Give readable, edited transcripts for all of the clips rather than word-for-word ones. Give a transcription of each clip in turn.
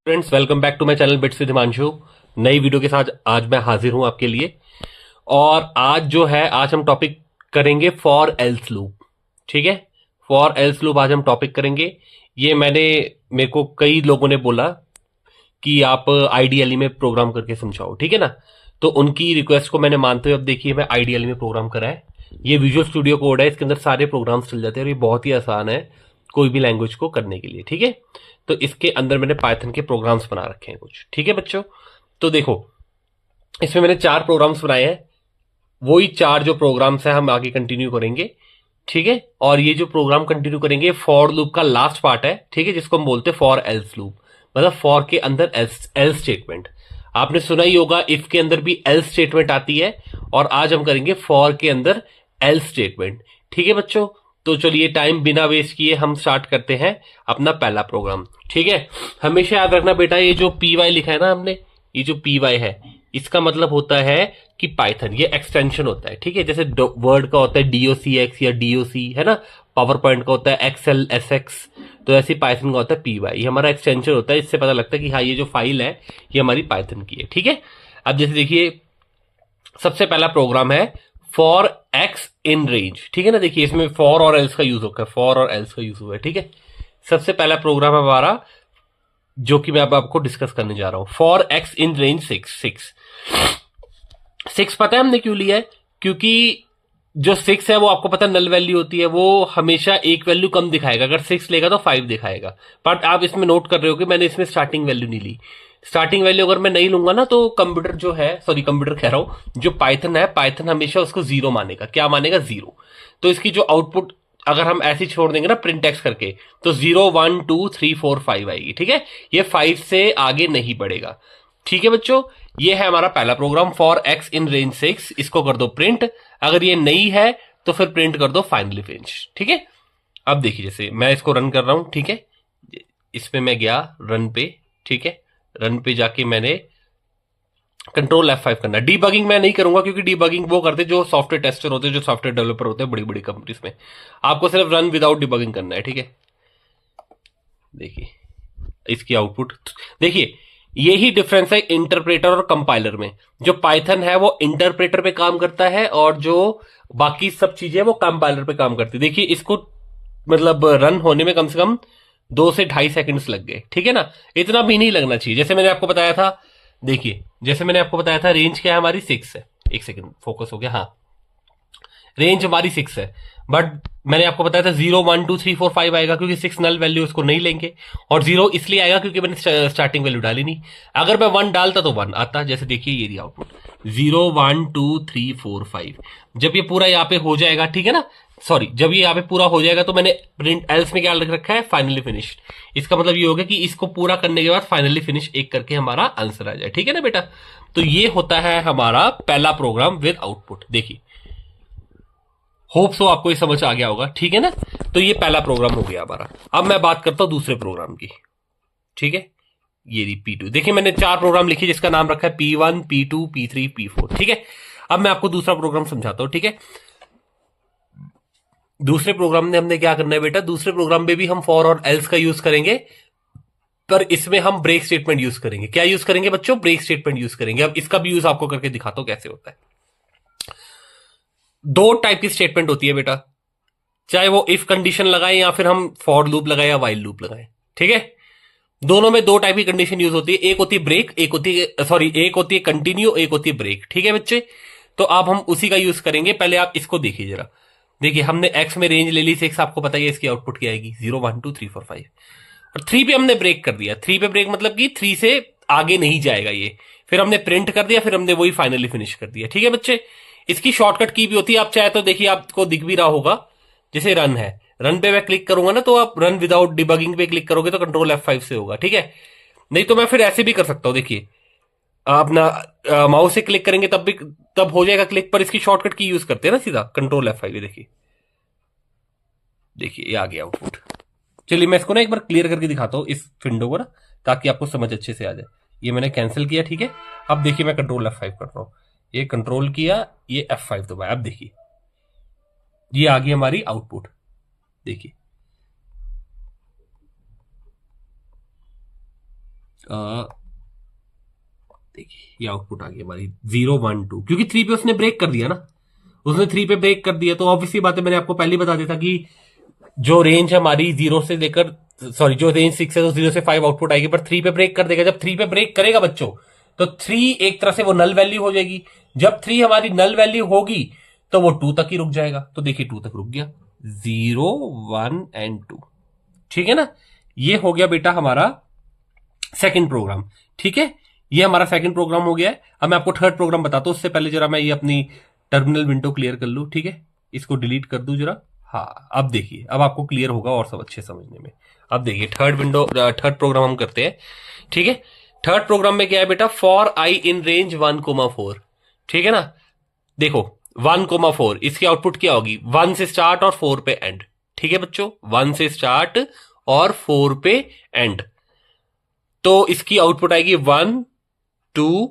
Friends, welcome back to my channel bits with Himanshu. नई video के साथ आज मैं हाजिर हूं आपके लिए। और आज हम टॉपिक करेंगे फॉर एल्स लूप। ठीक है, फॉर एल्स लूप आज हम टॉपिक करेंगे। ये मेरे को कई लोगों ने बोला कि आप आईडीएलई में प्रोग्राम करके समझाओ, ठीक है ना। तो उनकी रिक्वेस्ट को मैंने मानते हुए अब देखिए मैं आईडीएलई में प्रोग्राम करा है। ये विजुअल स्टूडियो कोड है, इसके अंदर सारे प्रोग्राम्स चल जाते हैं और ये बहुत ही आसान है कोई भी लैंग्वेज को करने के लिए। ठीक है, तो इसके अंदर मैंने पाइथन के प्रोग्राम्स बना रखे हैं कुछ। ठीक है बच्चों, तो देखो इसमें मैंने 4 प्रोग्राम्स बनाए हैं। वही 4 जो प्रोग्राम्स हैं हम आगे कंटिन्यू करेंगे। ठीक है, और ये जो प्रोग्राम कंटिन्यू करेंगे फॉर लूप का लास्ट पार्ट है। ठीक है, जिसको हम बोलते हैं फॉर एल्स लूप, मतलब फॉर के अंदर एल्स स्टेटमेंट। आपने सुना ही होगा इफ के अंदर भी एल्स स्टेटमेंट आती है, और आज हम करेंगे फॉर के अंदर एल्स स्टेटमेंट। ठीक है बच्चों, तो चलिए टाइम बिना वेस्ट किए हम स्टार्ट करते हैं अपना पहला प्रोग्राम। ठीक है, हमेशा याद रखना बेटा, ये जो पी वाई लिखा है ना हमने, ये जो पी वाई है इसका मतलब होता है कि पाइथन, ये एक्सटेंशन होता है। ठीक है, जैसे वर्ड का होता है डीओसी एक्स या डीओसी, है ना। पावर पॉइंट का होता है एक्सएल एस एक्स, तो ऐसी पाइथन का होता है पी वाई। ये हमारा एक्सटेंशन होता है, इससे पता लगता है कि हाँ ये जो फाइल है ये हमारी पाइथन की है। ठीक है, अब जैसे देखिए सबसे पहला प्रोग्राम है फॉर एक्स इन रेंज। ठीक है ना, देखिए इसमें फॉर और एल्स का यूज होगा, फॉर और एल्स का यूज हुआ है। ठीक है, सबसे पहला प्रोग्राम है हमारा जो कि मैं अब आपको डिस्कस करने जा रहा हूं, फॉर एक्स इन रेंज 6। 6 पता है हमने क्यों लिया है? क्योंकि जो 6 है वो आपको पता है नल वैल्यू होती है, वो हमेशा एक वैल्यू कम दिखाएगा। अगर 6 लेगा तो 5 दिखाएगा। बट आप इसमें नोट कर रहे हो कि मैंने इसमें स्टार्टिंग वैल्यू नहीं ली। स्टार्टिंग वैल्यू अगर मैं नहीं लूंगा ना तो कंप्यूटर जो है, सॉरी कंप्यूटर कह रहा हूं, जो पाइथन है, पाइथन हमेशा उसको जीरो मानेगा। क्या मानेगा? जीरो। तो इसकी जो आउटपुट अगर हम ऐसी छोड़ देंगे ना प्रिंट एक्स करके, तो 0 1 2 3 4 5 आएगी। ठीक है, ये 5 से आगे नहीं बढ़ेगा। ठीक है बच्चों, ये है हमारा पहला program for x in range 6। इसको कर दो प्रिंट। अगर ये नहीं है तो फिर प्रिंट कर दो फाइनली फिनिश। ठीक है, अब देखिए जैसे मैं इसको रन कर रहा हूं। ठीक है, इसमें मैं गया रन पे। ठीक है, रन पे जाके मैंने कंट्रोल F5 करना है। डीबगिंग मैं नहीं करूंगा क्योंकि डीबगिंग वो करते जो सॉफ्टवेयर टेस्टर होते हैं, जो सॉफ्टवेयर डेवलपर होते हैं बड़ी बड़ी कंपनीज में। आपको सिर्फ रन विदाउट डीबगिंग करना है। ठीक है, देखिए इसकी आउटपुट देखिए, यही डिफरेंस है इंटरप्रेटर और कंपाइलर में। जो पाइथन है वो इंटरप्रेटर पे काम करता है और जो बाकी सब चीजें वो कंपाइलर पे काम करती है। देखिए इसको मतलब रन होने में कम से कम 2 से 2.5 सेकंड्स लग गए। ठीक है ना, इतना भी नहीं लगना चाहिए। जैसे मैंने आपको बताया था, देखिए जैसे मैंने आपको बताया था रेंज क्या है हमारी 6 है। एक सेकंड फोकस हो गया, हाँ रेंज हमारी 6 है। बट मैंने आपको बताया था 0 1 2 3 4 5 आएगा क्योंकि 6 नल वैल्यू उसको नहीं लेंगे, और 0 इसलिए आएगा क्योंकि मैंने स्टार्टिंग वैल्यू डाली नहीं। अगर मैं 1 डालता तो 1 आता। जैसे देखिए ये आउटपुट 0 1 2 3 4 5। जब ये पूरा यहाँ पे हो जाएगा, ठीक है ना, सॉरी जब ये यहाँ पे पूरा हो जाएगा तो मैंने प्रिंट एल्स में क्या लिख रखा है, फाइनली फिनिश। इसका मतलब ये होगा कि इसको पूरा करने के बाद फाइनली फिनिश एक करके हमारा आंसर आ जाए। ठीक है ना बेटा, तो ये होता है हमारा पहला प्रोग्राम विद आउटपुट। देखिए होप सो आपको ये समझ आ गया होगा। ठीक है ना, तो ये पहला प्रोग्राम हो गया हमारा। अब मैं बात करता हूं दूसरे प्रोग्राम की। ठीक है, ये रही P2। देखिए मैंने 4 प्रोग्राम लिखे जिसका नाम रखा है P1 P2 P3 P4। ठीक है, अब मैं आपको दूसरा प्रोग्राम समझाता हूं। ठीक है, दूसरे प्रोग्राम में हमने क्या करना है बेटा, दूसरे प्रोग्राम में भी हम फॉर और एल्स का यूज करेंगे, पर इसमें हम ब्रेक स्टेटमेंट यूज करेंगे। क्या यूज करेंगे बच्चों? ब्रेक स्टेटमेंट यूज करेंगे। अब इसका भी यूज आपको करके दिखाता हूं कैसे होता है। 2 टाइप की स्टेटमेंट होती है बेटा, चाहे वो इफ कंडीशन लगाएं या फिर हम फॉर लूप लगाएं या वाइल लूप लगाएं। ठीक है, दोनों में 2 टाइप की कंडीशन यूज होती है। एक होती है ब्रेक, एक होती है सॉरी एक होती है कंटिन्यू, एक होती है ब्रेक। ठीक है बच्चे, तो अब हम उसी का यूज करेंगे। पहले आप इसको देखिए जरा। देखिए हमने एक्स में रेंज ले ली 6, आपको पता है इसकी आउटपुट क्या आएगी, 0 1 2 3 4 5। और 3 पे हमने ब्रेक कर दिया। 3 पे ब्रेक मतलब कि 3 से आगे नहीं जाएगा ये। फिर हमने प्रिंट कर दिया, फिर हमने वही फाइनली फिनिश कर दिया। ठीक है बच्चे, इसकी शॉर्टकट की भी होती है। आप चाहे तो देखिए आपको दिख भी रहा होगा, जैसे रन है, रन पे मैं क्लिक करूंगा ना तो आप रन विदाउट डिबगिंग पे क्लिक करोगे तो कंट्रोल F5 से होगा। ठीक है, नहीं तो मैं फिर ऐसे भी कर सकता हूं। देखिए आप ना माउस से क्लिक करेंगे तब भी तब हो जाएगा क्लिक, पर इसकी शॉर्टकट की यूज करते हैं ना सीधा कंट्रोल F5। देखिए देखिए ये आ गया आउटपुट। चलिए मैं इसको ना एक बार क्लियर करके दिखाता हूं इस विंडो को ना, ताकि आपको समझ अच्छे से आ जाए। ये मैंने कैंसिल किया। ठीक है, अब देखिए मैं कंट्रोल F5 कर रहा हूं, ये कंट्रोल किया, ये F5 दबाया। अब देखिए ये आ गई हमारी आउटपुट। देखिए देखिए ये आउटपुट आ गई हमारी 0 1 2, क्योंकि 3 पे उसने ब्रेक कर दिया ना, उसने 3 पे ब्रेक कर दिया, तो ऑब्वियसली बात है, मैंने आपको पहले ही बता दिया था कि जो रेंज है हमारी 0 से लेकर, सॉरी जो रेंज 6 है तो 0 से 5 आउटपुट आएगी, पर 3 पे ब्रेक कर देगा। जब 3 पे ब्रेक करेगा बच्चों, तो 3 एक तरह से वो नल वैल्यू हो जाएगी। जब 3 हमारी नल वैल्यू होगी तो वो 2 तक ही रुक जाएगा। तो देखिए 2 तक रुक गया, 0 1 एंड 2, ठीक है ना। ये हो गया बेटा हमारा सेकंड प्रोग्राम, ठीक है, ये हमारा सेकंड प्रोग्राम हो गया है। अब मैं आपको थर्ड प्रोग्राम बताता हूं, उससे पहले जरा मैं ये अपनी टर्मिनल विंडो क्लियर कर लूं, ठीक है, इसको डिलीट कर दूं जरा। हाँ अब देखिए, अब आपको क्लियर होगा और सब अच्छे समझने में। अब देखिए थर्ड प्रोग्राम हम करते हैं, ठीक है। थर्ड प्रोग्राम में क्या है बेटा, फॉर आई इन रेंज 1,4, ठीक है ना। देखो 1,4, इसकी आउटपुट क्या होगी, 1 से स्टार्ट और 4 पे एंड, ठीक है बच्चों, 1 से स्टार्ट और 4 पे एंड। तो इसकी आउटपुट आएगी 1 2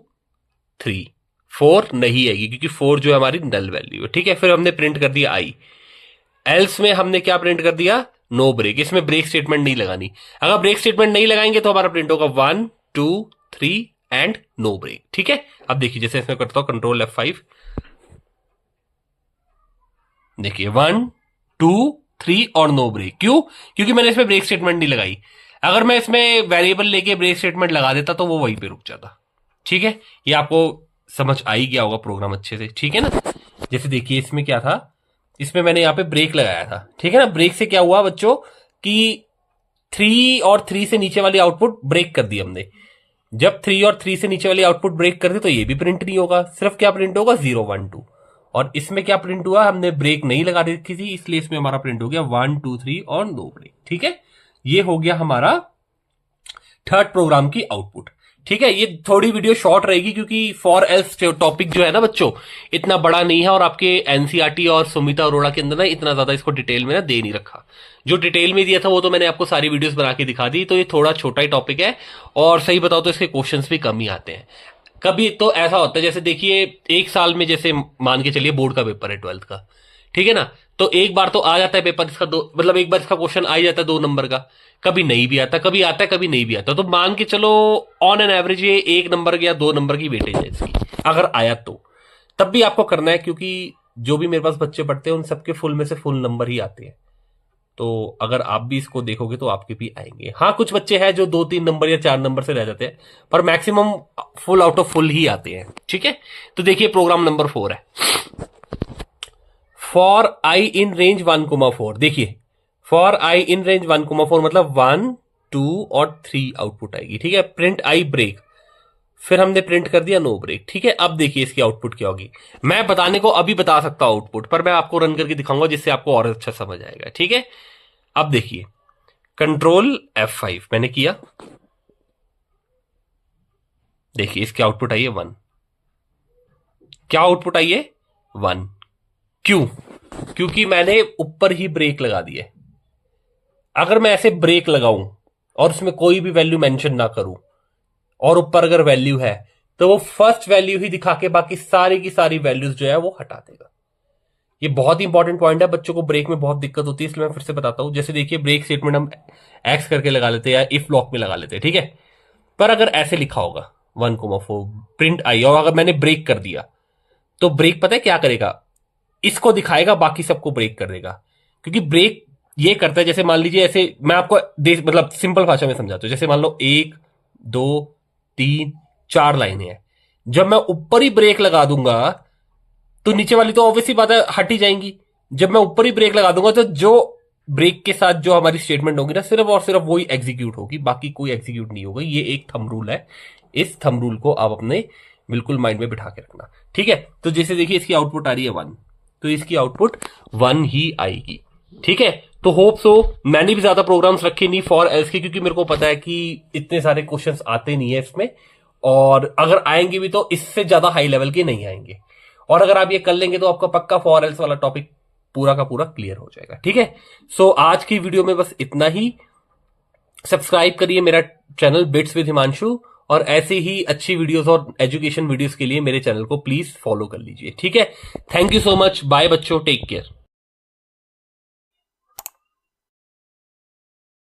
3, 4 नहीं आएगी क्योंकि 4 जो है हमारी नल वैल्यू है, ठीक है। फिर हमने प्रिंट कर दिया आई, एल्स में हमने क्या प्रिंट कर दिया, नो ब्रेक। इसमें ब्रेक स्टेटमेंट नहीं लगानी, अगर ब्रेक स्टेटमेंट नहीं लगाएंगे तो हमारा प्रिंट होगा 1 2 3 एंड नो ब्रेक, ठीक है। अब देखिए जैसे इसमें करता हूं कंट्रोल F5, देखिए 1 2 3 और नो ब्रेक। क्यों, क्योंकि मैंने इसमें ब्रेक स्टेटमेंट नहीं लगाई। अगर मैं इसमें वेरिएबल लेके ब्रेक स्टेटमेंट लगा देता तो वो वहीं पे रुक जाता, ठीक है। ये आपको समझ आ ही गया होगा प्रोग्राम अच्छे से, ठीक है ना। जैसे देखिए इसमें क्या था, इसमें मैंने यहाँ पे ब्रेक लगाया था, ठीक है ना। ब्रेक से क्या हुआ बच्चों कि 3 और 3 से नीचे वाली आउटपुट ब्रेक कर दी हमने। जब 3 और 3 से नीचे वाली आउटपुट ब्रेक कर दी तो ये भी प्रिंट नहीं होगा, सिर्फ क्या प्रिंट होगा 0 1 2। और इसमें क्या प्रिंट हुआ, हमने ब्रेक नहीं लगा रखी थी, इसलिए इसमें हमारा प्रिंट हो गया 1 2 3 और नो ब्रेक, ठीक है। ये हो गया हमारा थर्ड प्रोग्राम की आउटपुट, ठीक है। ये थोड़ी वीडियो शॉर्ट रहेगी क्योंकि फॉर एल्स टॉपिक जो है ना बच्चों इतना बड़ा नहीं है, और आपके एनसीईआरटी और सुमिता अरोड़ा के अंदर ना इतना ज्यादा इसको डिटेल में ना दे नहीं रखा। जो डिटेल में दिया था वो तो मैंने आपको सारी वीडियोस बना के दिखा दी, तो ये थोड़ा छोटा ही टॉपिक है, और सही बताओ तो इसके क्वेश्चंस भी कम ही आते हैं। कभी तो ऐसा होता है, जैसे देखिए एक साल में जैसे मान के चलिए बोर्ड का पेपर है 12th का, ठीक है ना, तो एक बार तो आ जाता है पेपर इसका, दो मतलब एक बार इसका क्वेश्चन आ ही जाता है 2 नंबर का, कभी नहीं भी आता, कभी आता है कभी नहीं भी आता। तो मान के चलो ऑन एन एवरेज ये 1 नंबर या 2 नंबर की वेटेज है इसकी, अगर आया तो तब भी आपको करना है, क्योंकि जो भी मेरे पास बच्चे पढ़ते हैं उन सबके फुल में से फुल नंबर ही आते हैं। तो अगर आप भी इसको देखोगे तो आपके भी आएंगे। हाँ कुछ बच्चे हैं जो 2 3 नंबर या 4 नंबर से रह जाते हैं, पर maximum full out of full ही आते हैं, ठीक है। तो देखिए प्रोग्राम नंबर 4 है, फॉर आई इन रेंज 1,4। देखिए फॉर आई इन रेंज 1,4 मतलब 1 2 और 3 आउटपुट आएगी, ठीक है। प्रिंट आई ब्रेक, फिर हमने प्रिंट कर दिया नो ब्रेक, ठीक है। अब देखिए इसकी आउटपुट क्या होगी, मैं बताने को अभी बता सकता हूं आउटपुट, पर मैं आपको रन करके दिखाऊंगा जिससे आपको और अच्छा समझ आएगा, ठीक है। अब देखिए कंट्रोल F5 मैंने किया, देखिए इसकी आउटपुट आई है 1। क्या आउटपुट आई है 1, क्यों, क्योंकि मैंने ऊपर ही ब्रेक लगा दिया। अगर मैं ऐसे ब्रेक लगाऊं और उसमें कोई भी वैल्यू मेंशन ना करूं और ऊपर अगर वैल्यू है तो वो फर्स्ट वैल्यू ही दिखा के बाकी सारी की सारी वैल्यूज जो है वो हटा देगा। ये बहुत ही इंपॉर्टेंट पॉइंट है, बच्चों को ब्रेक में बहुत दिक्कत होती है, इसलिए मैं फिर से बताता हूं। जैसे देखिए ब्रेक स्टेटमेंट हम एक्स करके लगा लेते हैं या इफ ब्लॉक में लगा लेते हैं, ठीक है। पर अगर ऐसे लिखा होगा 1,4 प्रिंट आई और अगर मैंने ब्रेक कर दिया तो ब्रेक पता है क्या करेगा, इसको दिखाएगा बाकी सबको ब्रेक कर देगा। क्योंकि ब्रेक ये करता है, जैसे मान लीजिए ऐसे मैं आपको मतलब सिंपल भाषा में समझाता हूं। जैसे मान लो 1 2 3 4 लाइनें हैं, जब मैं ऊपर ही ब्रेक लगा दूंगा तो नीचे वाली तो ऑब्वियसली बात है हट ही जाएंगी। जब मैं ऊपर ही ब्रेक लगा दूंगा तो जो ब्रेक के साथ जो हमारी स्टेटमेंट होगी ना सिर्फ और सिर्फ वही एग्जीक्यूट होगी, बाकी कोई एग्जीक्यूट नहीं होगा। ये एक थंब रूल है, इस थंब रूल को आप अपने बिल्कुल माइंड में बिठा के रखना, ठीक है। तो जैसे देखिए इसकी आउटपुट आ रही है 1, तो इसकी आउटपुट 1 ही आएगी, ठीक है। तो होप सो मैंने भी ज्यादा प्रोग्राम्स रखे नहीं फॉर एल्स के, क्योंकि मेरे को पता है कि इतने सारे क्वेश्चंस आते नहीं है इसमें, और अगर आएंगे भी तो इससे ज्यादा हाई लेवल के नहीं आएंगे। और अगर आप ये कर लेंगे तो आपका पक्का फॉर एल्स वाला टॉपिक पूरा का पूरा क्लियर हो जाएगा, ठीक है। सो आज की वीडियो में बस इतना ही। सब्सक्राइब करिए मेरा चैनल बिट्स विद हिमांशु, और ऐसे ही अच्छी वीडियोस और एजुकेशन वीडियोस के लिए मेरे चैनल को प्लीज फॉलो कर लीजिए, ठीक है। Thank you so much, bye बच्चों, टेक केयर।